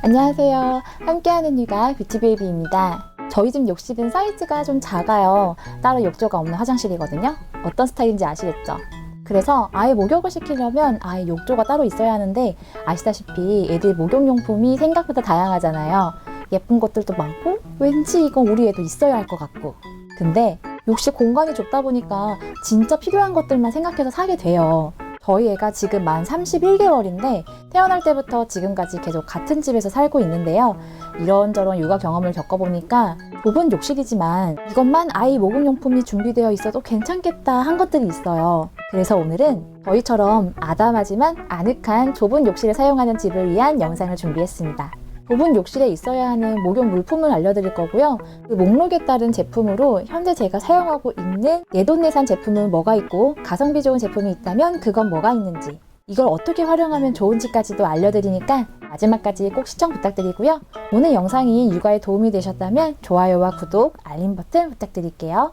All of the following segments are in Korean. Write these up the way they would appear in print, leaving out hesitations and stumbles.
안녕하세요. 함께하는 육아 뷰티베이비입니다. 저희 집 욕실은 사이즈가 좀 작아요. 따로 욕조가 없는 화장실이거든요. 어떤 스타일인지 아시겠죠? 그래서 아이 목욕을 시키려면 아이 욕조가 따로 있어야 하는데, 아시다시피 애들 목욕용품이 생각보다 다양하잖아요. 예쁜 것들도 많고 왠지 이건 우리 애도 있어야 할 것 같고. 근데 욕실 공간이 좁다 보니까 진짜 필요한 것들만 생각해서 사게 돼요. 저희 애가 지금 만 31개월인데 태어날 때부터 지금까지 계속 같은 집에서 살고 있는데요. 이런저런 육아 경험을 겪어보니까 좁은 욕실이지만 이것만 아이 목욕용품이 준비되어 있어도 괜찮겠다 한 것들이 있어요. 그래서 오늘은 저희처럼 아담하지만 아늑한 좁은 욕실을 사용하는 집을 위한 영상을 준비했습니다. 좁은 욕실에 있어야 하는 목욕 물품을 알려드릴 거고요. 그 목록에 따른 제품으로 현재 제가 사용하고 있는 내돈내산 제품은 뭐가 있고, 가성비 좋은 제품이 있다면 그건 뭐가 있는지, 이걸 어떻게 활용하면 좋은지까지도 알려드리니까 마지막까지 꼭 시청 부탁드리고요. 오늘 영상이 육아에 도움이 되셨다면 좋아요와 구독, 알림 버튼 부탁드릴게요.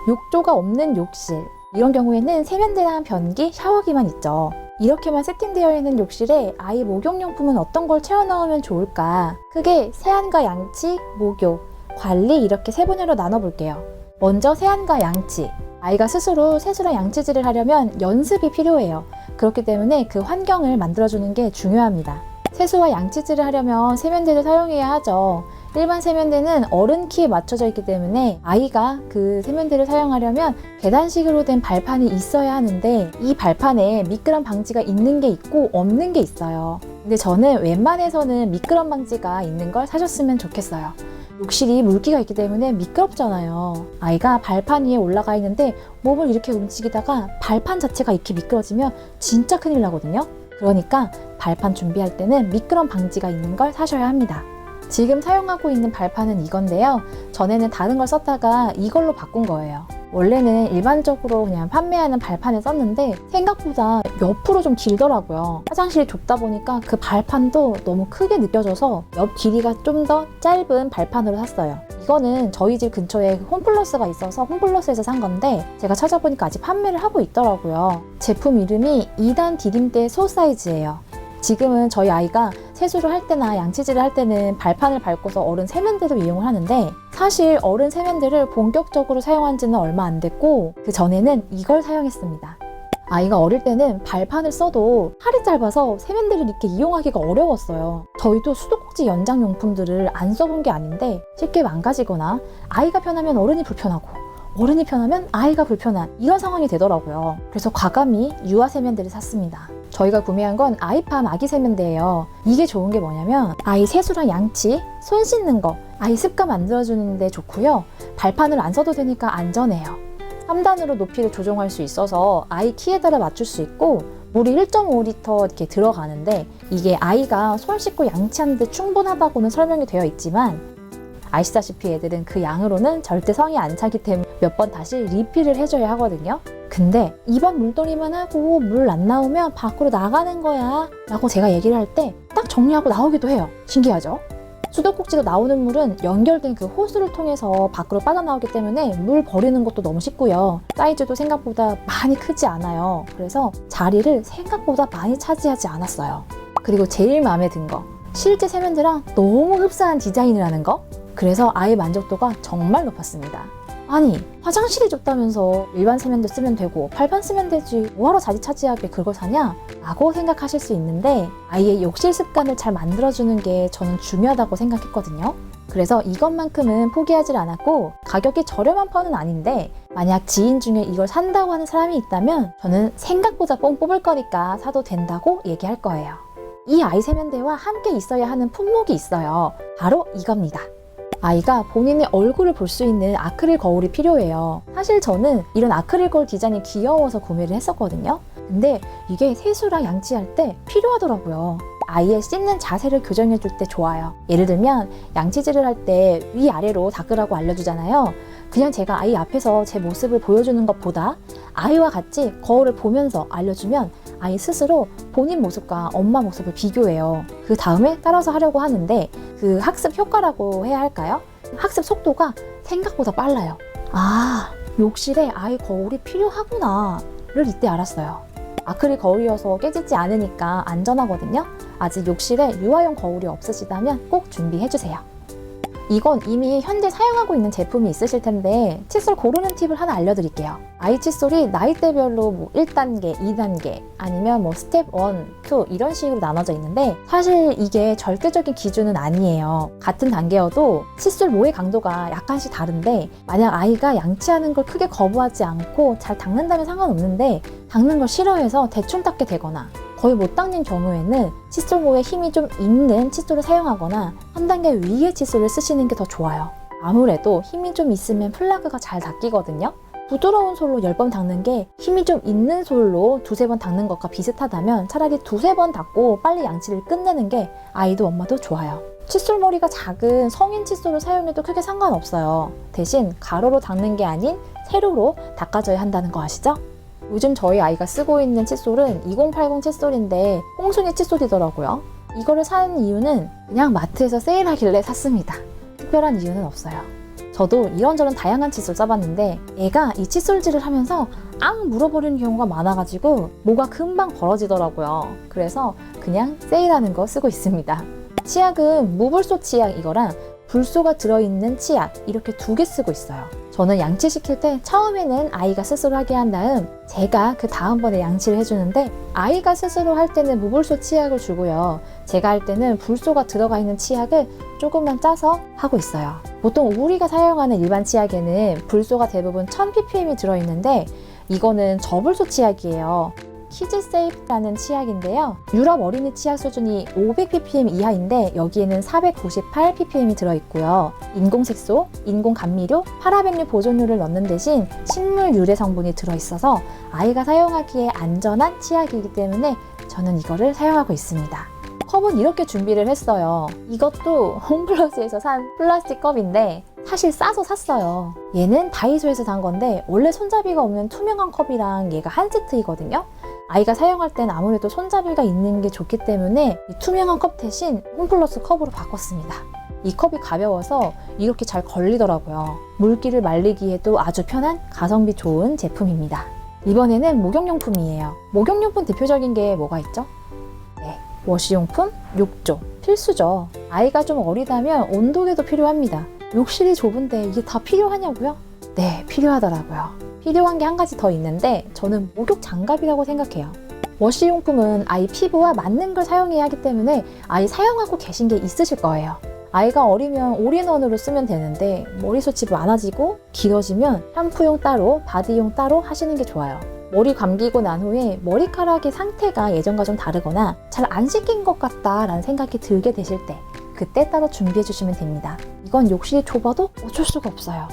욕조가 없는 욕실, 이런 경우에는 세면대랑 변기, 샤워기만 있죠. 이렇게만 세팅되어 있는 욕실에 아이 목욕용품은 어떤 걸 채워 넣으면 좋을까? 크게 세안과 양치, 목욕, 관리 이렇게 세 분야로 나눠볼게요. 먼저 세안과 양치. 아이가 스스로 세수랑 양치질을 하려면 연습이 필요해요. 그렇기 때문에 그 환경을 만들어주는 게 중요합니다. 세수와 양치질을 하려면 세면대를 사용해야 하죠. 일반 세면대는 어른 키에 맞춰져 있기 때문에 아이가 그 세면대를 사용하려면 계단식으로 된 발판이 있어야 하는데, 이 발판에 미끄럼 방지가 있는 게 있고 없는 게 있어요. 근데 저는 웬만해서는 미끄럼 방지가 있는 걸 사셨으면 좋겠어요. 욕실이 물기가 있기 때문에 미끄럽잖아요. 아이가 발판 위에 올라가 있는데 몸을 이렇게 움직이다가 발판 자체가 이렇게 미끄러지면 진짜 큰일 나거든요. 그러니까 발판 준비할 때는 미끄럼 방지가 있는 걸 사셔야 합니다. 지금 사용하고 있는 발판은 이건데요. 전에는 다른 걸 썼다가 이걸로 바꾼 거예요. 원래는 일반적으로 그냥 판매하는 발판을 썼는데 생각보다 옆으로 좀 길더라고요. 화장실이 좁다 보니까 그 발판도 너무 크게 느껴져서 옆 길이가 좀 더 짧은 발판으로 샀어요. 이거는 저희 집 근처에 홈플러스가 있어서 홈플러스에서 산 건데, 제가 찾아보니까 아직 판매를 하고 있더라고요. 제품 이름이 2단 디딤대 소 사이즈예요. 지금은 저희 아이가 세수를 할 때나 양치질을 할 때는 발판을 밟고서 어른 세면대를 이용을 하는데, 사실 어른 세면대를 본격적으로 사용한 지는 얼마 안 됐고, 그 전에는 이걸 사용했습니다. 아이가 어릴 때는 발판을 써도 팔이 짧아서 세면대를 이렇게 이용하기가 어려웠어요. 저희도 수도꼭지 연장 용품들을 안 써본 게 아닌데 쉽게 망가지거나 아이가 편하면 어른이 불편하고 어른이 편하면 아이가 불편한 이런 상황이 되더라고요. 그래서 과감히 유아 세면대를 샀습니다. 저희가 구매한 건 아이팜 아기 세면대예요. 이게 좋은 게 뭐냐면 아이 세수랑 양치, 손 씻는 거, 아이 습관 만들어주는 데 좋고요. 발판을 안 써도 되니까 안전해요. 3단으로 높이를 조정할 수 있어서 아이 키에 따라 맞출 수 있고, 물이 1.5L 이렇게 들어가는데 이게 아이가 손 씻고 양치하는데 충분하다고는 설명이 되어 있지만, 아시다시피 애들은 그 양으로는 절대 성이 안 차기 때문에 몇 번 다시 리필을 해줘야 하거든요. 근데 이번 물놀이만 하고 물 안 나오면 밖으로 나가는 거야 라고 제가 얘기를 할 때 딱 정리하고 나오기도 해요. 신기하죠? 수도꼭지로 나오는 물은 연결된 그 호스를 통해서 밖으로 빠져나오기 때문에 물 버리는 것도 너무 쉽고요. 사이즈도 생각보다 많이 크지 않아요. 그래서 자리를 생각보다 많이 차지하지 않았어요. 그리고 제일 마음에 든 거, 실제 세면대랑 너무 흡사한 디자인을 하는 거. 그래서 아이 만족도가 정말 높았습니다. 아니, 화장실이 좁다면서 일반 세면대 쓰면 되고 발판 쓰면 되지, 뭐하러 자리 차지하게 그걸 사냐? 라고 생각하실 수 있는데, 아이의 욕실 습관을 잘 만들어주는 게 저는 중요하다고 생각했거든요. 그래서 이것만큼은 포기하지 않았고, 가격이 저렴한 편은 아닌데 만약 지인 중에 이걸 산다고 하는 사람이 있다면 저는 생각보다 뽕 뽑을 거니까 사도 된다고 얘기할 거예요. 이 아이 세면대와 함께 있어야 하는 품목이 있어요. 바로 이겁니다. 아이가 본인의 얼굴을 볼 수 있는 아크릴 거울이 필요해요. 사실 저는 이런 아크릴 거울 디자인이 귀여워서 구매를 했었거든요. 근데 이게 세수랑 양치할 때 필요하더라고요. 아이의 씻는 자세를 교정해 줄 때 좋아요. 예를 들면 양치질을 할 때 위아래로 닦으라고 알려주잖아요. 그냥 제가 아이 앞에서 제 모습을 보여주는 것보다 아이와 같이 거울을 보면서 알려주면 아이 스스로 본인 모습과 엄마 모습을 비교해요. 그 다음에 따라서 하려고 하는데, 그 학습 효과라고 해야 할까요? 학습 속도가 생각보다 빨라요. 아, 욕실에 아이 거울이 필요하구나를 이때 알았어요. 아크릴 거울이어서 깨지지 않으니까 안전하거든요. 아직 욕실에 유아용 거울이 없으시다면 꼭 준비해주세요. 이건 이미 현재 사용하고 있는 제품이 있으실 텐데 칫솔 고르는 팁을 하나 알려드릴게요. 아이 칫솔이 나이대별로 1단계, 2단계 아니면 스텝 1, 2 이런 식으로 나눠져 있는데 사실 이게 절대적인 기준은 아니에요. 같은 단계여도 칫솔 모의 강도가 약간씩 다른데 만약 아이가 양치하는 걸 크게 거부하지 않고 잘 닦는다면 상관없는데 닦는 걸 싫어해서 대충 닦게 되거나 거의 못 닦는 경우에는 칫솔 모에 힘이 좀 있는 칫솔을 사용하거나 한 단계 위의 칫솔을 쓰시는 게 더 좋아요. 아무래도 힘이 좀 있으면 플라그가 잘 닦이거든요. 부드러운 솔로 10번 닦는 게 힘이 좀 있는 솔로 두세 번 닦는 것과 비슷하다면 차라리 두세 번 닦고 빨리 양치를 끝내는 게 아이도 엄마도 좋아요. 칫솔 머리가 작은 성인 칫솔을 사용해도 크게 상관없어요. 대신 가로로 닦는 게 아닌 세로로 닦아줘야 한다는 거 아시죠? 요즘 저희 아이가 쓰고 있는 칫솔은 2080 칫솔인데 홍순이 칫솔이더라고요. 이거를 산 이유는 그냥 마트에서 세일하길래 샀습니다. 특별한 이유는 없어요. 저도 이런저런 다양한 칫솔 써봤는데 애가 이 칫솔질을 하면서 앙 물어버리는 경우가 많아가지고 뭐가 금방 벌어지더라고요. 그래서 그냥 세일하는 거 쓰고 있습니다. 치약은 무불소 치약 이거랑 불소가 들어있는 치약 이렇게 2개 쓰고 있어요. 저는 양치시킬 때 처음에는 아이가 스스로 하게 한 다음 제가 그 다음번에 양치를 해주는데 아이가 스스로 할 때는 무불소 치약을 주고요. 제가 할 때는 불소가 들어가 있는 치약을 조금만 짜서 하고 있어요. 보통 우리가 사용하는 일반 치약에는 불소가 대부분 1000ppm이 들어있는데 이거는 저불소 치약이에요. 키즈세이프라는 치약인데요. 유럽 어린이 치약 수준이 500ppm 이하인데 여기에는 498ppm이 들어있고요. 인공색소, 인공감미료, 파라벤류 보존료를 넣는 대신 식물 유래 성분이 들어있어서 아이가 사용하기에 안전한 치약이기 때문에 저는 이거를 사용하고 있습니다. 컵은 이렇게 준비를 했어요. 이것도 홈플러스에서 산 플라스틱 컵인데 사실 싸서 샀어요. 얘는 다이소에서 산 건데 원래 손잡이가 없는 투명한 컵이랑 얘가 한 세트이거든요. 아이가 사용할 땐 아무래도 손잡이가 있는 게 좋기 때문에 이 투명한 컵 대신 홈플러스 컵으로 바꿨습니다. 이 컵이 가벼워서 이렇게 잘 걸리더라고요. 물기를 말리기에도 아주 편한 가성비 좋은 제품입니다. 이번에는 목욕용품이에요. 목욕용품 대표적인 게 뭐가 있죠? 네, 워시용품, 욕조, 필수죠. 아이가 좀 어리다면 온도계도 필요합니다. 욕실이 좁은데 이게 다 필요하냐고요? 네, 필요하더라고요. 필요한 게 한 가지 더 있는데 저는 목욕 장갑이라고 생각해요. 워시용품은 아이 피부와 맞는 걸 사용해야 하기 때문에 아이 사용하고 계신 게 있으실 거예요. 아이가 어리면 올인원으로 쓰면 되는데 머리숱이 많아지고 길어지면 샴푸용 따로, 바디용 따로 하시는 게 좋아요. 머리 감기고 난 후에 머리카락의 상태가 예전과 좀 다르거나 잘 안 씻긴 것 같다라는 생각이 들게 되실 때 그때 따로 준비해 주시면 됩니다. 이건 욕실이 좁아도 어쩔 수가 없어요.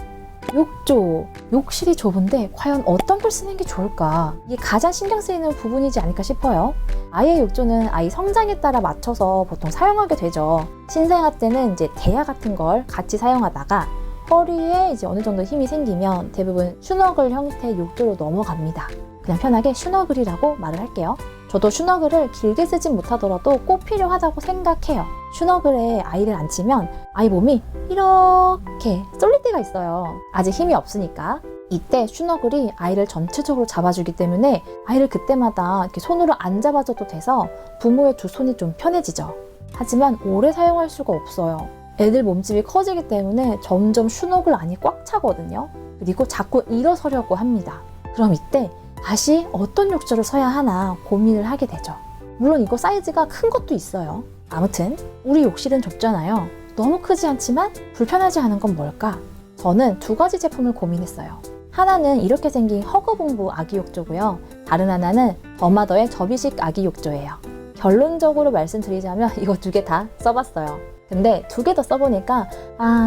욕조, 욕실이 좁은데 과연 어떤 걸 쓰는 게 좋을까? 이게 가장 신경 쓰이는 부분이지 않을까 싶어요. 아이의 욕조는 아이 성장에 따라 맞춰서 보통 사용하게 되죠. 신생아 때는 이제 대야 같은 걸 같이 사용하다가 허리에 이제 어느 정도 힘이 생기면 대부분 슈너글 형태의 욕조로 넘어갑니다. 그냥 편하게 슈너글이라고 말을 할게요. 저도 슈너글을 길게 쓰진 못하더라도 꼭 필요하다고 생각해요. 슈너글에 아이를 앉히면 아이 몸이 이렇게 쏠릴 때가 있어요. 아직 힘이 없으니까. 이때 슈너글이 아이를 전체적으로 잡아주기 때문에 아이를 그때마다 이렇게 손으로 안 잡아줘도 돼서 부모의 두 손이 좀 편해지죠. 하지만 오래 사용할 수가 없어요. 애들 몸집이 커지기 때문에 점점 슈너글 안이 꽉 차거든요. 그리고 자꾸 일어서려고 합니다. 그럼 이때 다시 어떤 욕조를 써야 하나 고민을 하게 되죠. 물론 이거 사이즈가 큰 것도 있어요. 아무튼 우리 욕실은 좁잖아요. 너무 크지 않지만 불편하지 않은 건 뭘까? 저는 2가지 제품을 고민했어요. 하나는 이렇게 생긴 허거봉부 아기 욕조고요. 다른 하나는 더마더의 접이식 아기 욕조예요. 결론적으로 말씀드리자면 이거 2개 다 써봤어요. 근데 2개 더 써보니까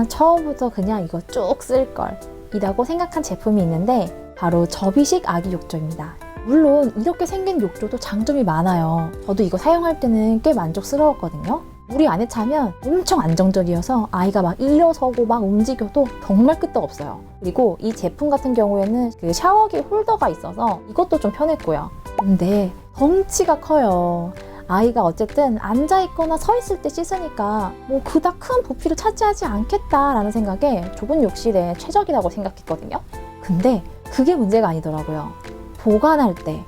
처음부터 그냥 이거 쭉 쓸걸 이라고 생각한 제품이 있는데 바로 접이식 아기 욕조입니다. 물론 이렇게 생긴 욕조도 장점이 많아요. 저도 이거 사용할 때는 꽤 만족스러웠거든요. 물이 안에 차면 엄청 안정적이어서 아이가 막 일어서고 막 움직여도 정말 끄떡없어요. 그리고 이 제품 같은 경우에는 그 샤워기 홀더가 있어서 이것도 좀 편했고요. 근데 덩치가 커요. 아이가 어쨌든 앉아있거나 서있을 때 씻으니까 뭐 그닥 큰 부피를 차지하지 않겠다라는 생각에 좁은 욕실에 최적이라고 생각했거든요. 근데 그게 문제가 아니더라고요. 보관할 때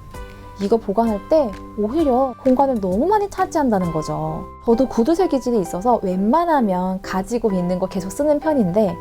이거 보관할 때 오히려 공간을 너무 많이 차지한다는 거죠. 저도 구두쇠 기질이 있어서 웬만하면 가지고 있는 거 계속 쓰는 편인데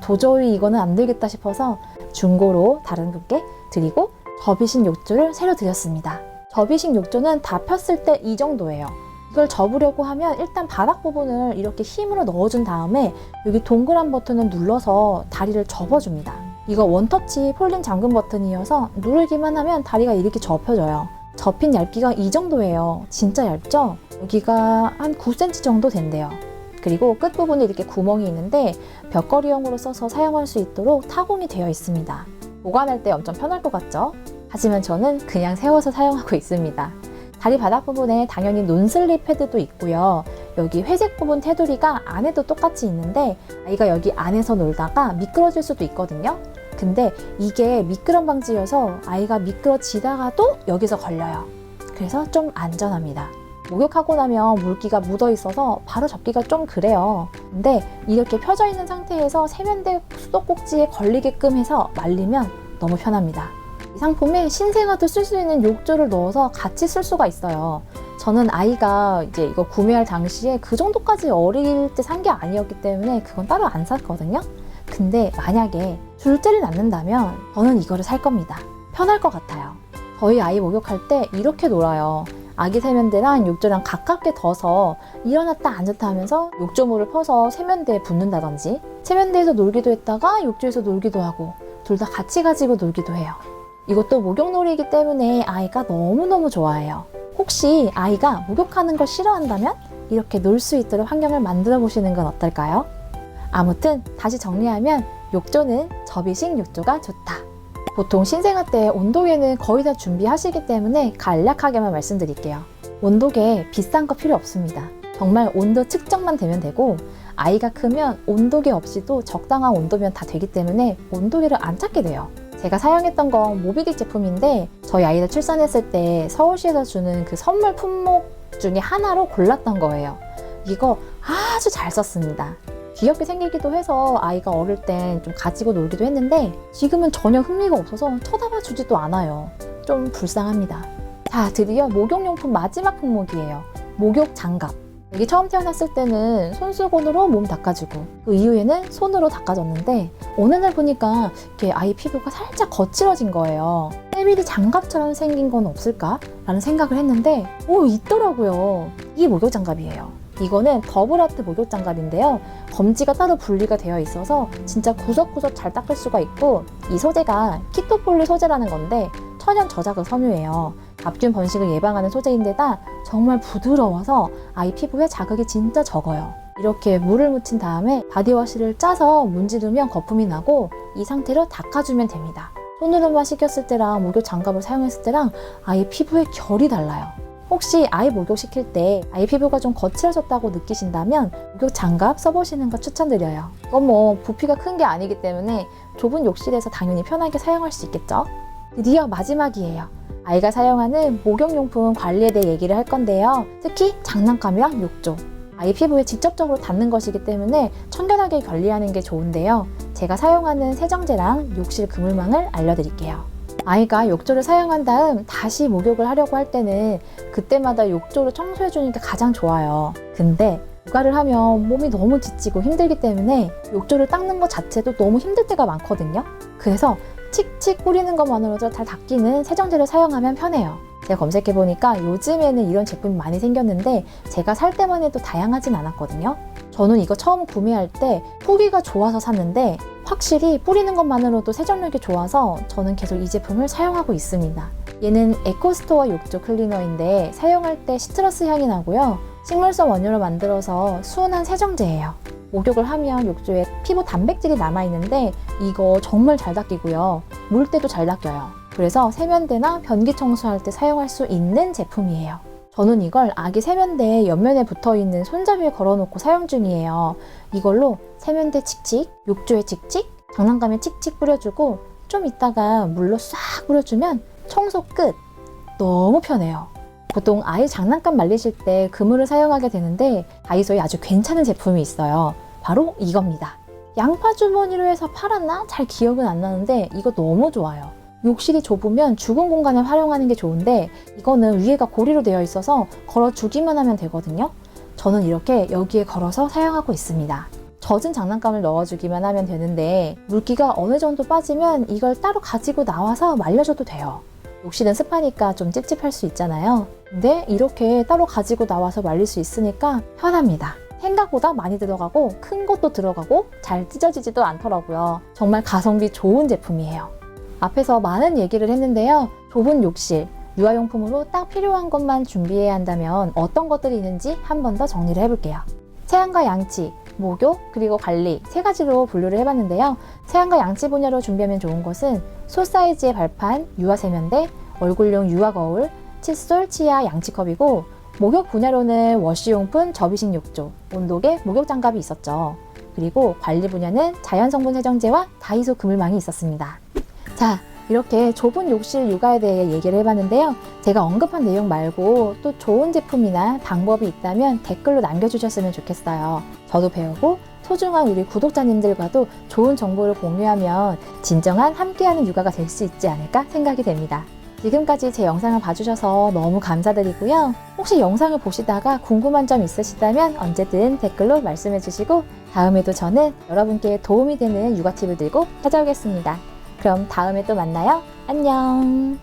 도저히 이거는 안 되겠다 싶어서 중고로 다른 분께 드리고 접이식 욕조를 새로 드렸습니다. 접이식 욕조는 다 폈을 때 이 정도예요. 이걸 접으려고 하면 일단 바닥 부분을 이렇게 힘으로 넣어준 다음에 여기 동그란 버튼을 눌러서 다리를 접어줍니다. 이거 원터치 폴딩 잠금 버튼이어서 누르기만 하면 다리가 이렇게 접혀져요. 접힌 얇기가 이 정도예요. 진짜 얇죠? 여기가 한 9cm 정도 된대요. 그리고 끝부분에 이렇게 구멍이 있는데 벽걸이형으로 써서 사용할 수 있도록 타공이 되어 있습니다. 보관할 때 엄청 편할 것 같죠? 하지만 저는 그냥 세워서 사용하고 있습니다. 다리 바닥 부분에 당연히 논슬립 패드도 있고요. 여기 회색 부분 테두리가 안에도 똑같이 있는데 아이가 여기 안에서 놀다가 미끄러질 수도 있거든요. 근데 이게 미끄럼 방지여서 아이가 미끄러지다가도 여기서 걸려요. 그래서 좀 안전합니다. 목욕하고 나면 물기가 묻어 있어서 바로 접기가 좀 그래요. 근데 이렇게 펴져 있는 상태에서 세면대 수도꼭지에 걸리게끔 해서 말리면 너무 편합니다. 이 상품에 신생아도 쓸 수 있는 욕조를 넣어서 같이 쓸 수가 있어요. 저는 아이가 이제 이거 구매할 당시에 그 정도까지 어릴 때 산 게 아니었기 때문에 그건 따로 안 샀거든요. 근데 만약에 둘째를 낳는다면 저는 이거를 살 겁니다. 편할 것 같아요. 저희 아이 목욕할 때 이렇게 놀아요. 아기 세면대랑 욕조랑 가깝게 둬서 일어났다 앉았다 하면서 욕조물을 퍼서 세면대에 붓는다든지 세면대에서 놀기도 했다가 욕조에서 놀기도 하고 둘 다 같이 가지고 놀기도 해요. 이것도 목욕놀이이기 때문에 아이가 너무너무 좋아해요. 혹시 아이가 목욕하는 걸 싫어한다면 이렇게 놀 수 있도록 환경을 만들어 보시는 건 어떨까요? 아무튼 다시 정리하면 욕조는 접이식 욕조가 좋다. 보통 신생아 때 온도계는 거의 다 준비하시기 때문에 간략하게만 말씀드릴게요. 온도계 비싼 거 필요 없습니다. 정말 온도 측정만 되면 되고 아이가 크면 온도계 없이도 적당한 온도면 다 되기 때문에 온도계를 안 찾게 돼요. 제가 사용했던 건 모비딕 제품인데 저희 아이들 출산했을 때 서울시에서 주는 그 선물 품목 중에 하나로 골랐던 거예요. 이거 아주 잘 썼습니다. 귀엽게 생기기도 해서 아이가 어릴 땐 좀 가지고 놀기도 했는데 지금은 전혀 흥미가 없어서 쳐다봐 주지도 않아요. 좀 불쌍합니다. 자, 드디어 목욕용품 마지막 품목이에요. 목욕 장갑. 여기 처음 태어났을 때는 손수건으로 몸 닦아주고 그 이후에는 손으로 닦아줬는데 어느 날 보니까 이렇게 아이 피부가 살짝 거칠어진 거예요. 때밀이 장갑처럼 생긴 건 없을까? 라는 생각을 했는데 있더라고요. 이게 목욕 장갑이에요. 이거는 더블아트 목욕 장갑인데요. 검지가 따로 분리가 되어 있어서 진짜 구석구석 잘 닦을 수가 있고 이 소재가 키토폴리 소재라는 건데 천연 저자극 섬유예요. 갑균 번식을 예방하는 소재인데다 정말 부드러워서 아이 피부에 자극이 진짜 적어요. 이렇게 물을 묻힌 다음에 바디워시를 짜서 문지르면 거품이 나고 이 상태로 닦아주면 됩니다. 손으로만 씻겼을 때랑 목욕 장갑을 사용했을 때랑 아이 피부의 결이 달라요. 혹시 아이 목욕시킬 때 아이 피부가 좀 거칠어졌다고 느끼신다면 목욕 장갑 써보시는 거 추천드려요. 이건 부피가 큰 게 아니기 때문에 좁은 욕실에서 당연히 편하게 사용할 수 있겠죠? 드디어 마지막이에요. 아이가 사용하는 목욕용품 관리에 대해 얘기를 할 건데요. 특히 장난감이랑 욕조. 아이 피부에 직접적으로 닿는 것이기 때문에 청결하게 관리하는 게 좋은데요. 제가 사용하는 세정제랑 욕실 그물망을 알려드릴게요. 아이가 욕조를 사용한 다음 다시 목욕을 하려고 할 때는 그때마다 욕조를 청소해주는 게 가장 좋아요. 근데 육아를 하면 몸이 너무 지치고 힘들기 때문에 욕조를 닦는 것 자체도 너무 힘들 때가 많거든요. 그래서 칙칙 뿌리는 것만으로도 잘 닦이는 세정제를 사용하면 편해요. 제가 검색해보니까 요즘에는 이런 제품이 많이 생겼는데 제가 살 때만 해도 다양하진 않았거든요. 저는 이거 처음 구매할 때 후기가 좋아서 샀는데 확실히 뿌리는 것만으로도 세정력이 좋아서 저는 계속 이 제품을 사용하고 있습니다. 얘는 에코스토어 욕조 클리너인데 사용할 때 시트러스 향이 나고요. 식물성 원료로 만들어서 순한 세정제예요. 목욕을 하면 욕조에 피부 단백질이 남아있는데 이거 정말 잘 닦이고요. 물 때도 잘 닦여요. 그래서 세면대나 변기 청소할 때 사용할 수 있는 제품이에요. 저는 이걸 아기 세면대 옆면에 붙어있는 손잡이에 걸어놓고 사용 중이에요. 이걸로 세면대 칙칙, 욕조에 칙칙, 장난감에 칙칙 뿌려주고 좀 있다가 물로 싹 뿌려주면 청소 끝! 너무 편해요. 보통 아이 장난감 말리실 때 그물을 사용하게 되는데 다이소에 아주 괜찮은 제품이 있어요. 바로 이겁니다. 양파 주머니로 해서 팔았나? 잘 기억은 안 나는데 이거 너무 좋아요. 욕실이 좁으면 죽은 공간을 활용하는 게 좋은데 이거는 위에가 고리로 되어 있어서 걸어주기만 하면 되거든요. 저는 이렇게 여기에 걸어서 사용하고 있습니다. 젖은 장난감을 넣어주기만 하면 되는데 물기가 어느 정도 빠지면 이걸 따로 가지고 나와서 말려줘도 돼요. 욕실은 습하니까 좀 찝찝할 수 있잖아요. 근데 이렇게 따로 가지고 나와서 말릴 수 있으니까 편합니다. 생각보다 많이 들어가고 큰 것도 들어가고 잘 찢어지지도 않더라고요. 정말 가성비 좋은 제품이에요. 앞에서 많은 얘기를 했는데요. 좁은 욕실, 유아용품으로 딱 필요한 것만 준비해야 한다면 어떤 것들이 있는지 한 번 더 정리를 해볼게요. 체안과 양치, 목욕, 그리고 관리 세 가지로 분류를 해봤는데요. 체안과 양치 분야로 준비하면 좋은 것은 소 사이즈의 발판, 유아 세면대, 얼굴용 유아 거울, 칫솔, 치아, 양치컵이고 목욕 분야로는 워시용품, 접이식 욕조, 온도계, 목욕 장갑이 있었죠. 그리고 관리 분야는 자연성분 세정제와 다이소 그물망이 있었습니다. 자, 이렇게 좁은 욕실 육아에 대해 얘기를 해봤는데요. 제가 언급한 내용 말고 또 좋은 제품이나 방법이 있다면 댓글로 남겨주셨으면 좋겠어요. 저도 배우고 소중한 우리 구독자님들과도 좋은 정보를 공유하면 진정한 함께하는 육아가 될 수 있지 않을까 생각이 됩니다. 지금까지 제 영상을 봐주셔서 너무 감사드리고요. 혹시 영상을 보시다가 궁금한 점 있으시다면 언제든 댓글로 말씀해 주시고 다음에도 저는 여러분께 도움이 되는 육아 팁을 들고 찾아오겠습니다. 그럼 다음에 또 만나요. 안녕.